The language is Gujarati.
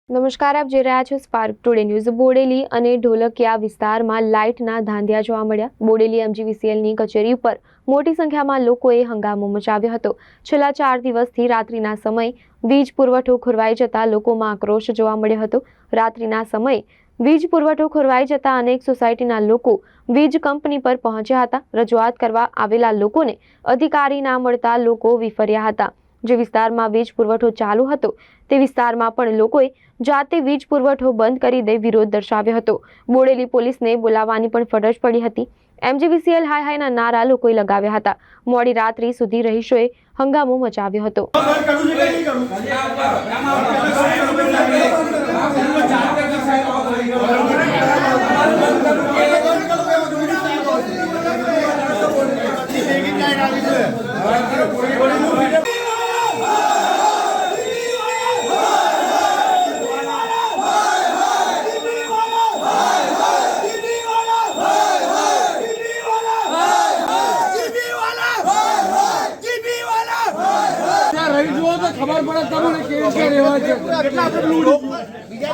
નમસ્કાર, આપ જોઈ રહ્યા છો સ્પાર્ક ટુડે ન્યૂઝ। બોડેલી અને ઢોલકિયા વિસ્તારમાં લાઇટના ધાંધિયા જોવા મળ્યા। બોડેલી MGVCLની કચેરી ઉપર મોટી સંખ્યામાં લોકોએ હંગામો મચાવ્યો હતો। છેલ્લા 4 દિવસથી રાત્રિના સમયે વીજ પુરવઠો ખોરવાઈ જતા લોકોમાં આક્રોશ જોવા મળ્યો હતો। રાત્રિના સમયે વીજ પુરવઠો ખોરવાઈ જતા અનેક સોસાયટીના લોકો વીજ કંપની પર પહોંચ્યા હતા। રજૂઆત કરવા આવેલા લોકોને અધિકારી ના મળતા લોકો વિફર્યા હતા। જે વિસ્તારમાં વીજ પુરવઠો ચાલુ હતો તે વિસ્તારમાં પણ લોકોએ જાતે વીજ પુરવઠો બંધ કરી દે વિરોધ દર્શાવ્યો હતો। બોડેલી પોલીસને બોલાવવાની પણ ફરજ પડી હતી। MGVCL હાય હાયના નારા લોકોએ લગાવ્યા હતા। મોડી રાત્રિ સુધી રહીશોએ હંગામો મચાવ્યો હતો। खबर पड़े तब केस रेवा છે કેટલા બધું બીજા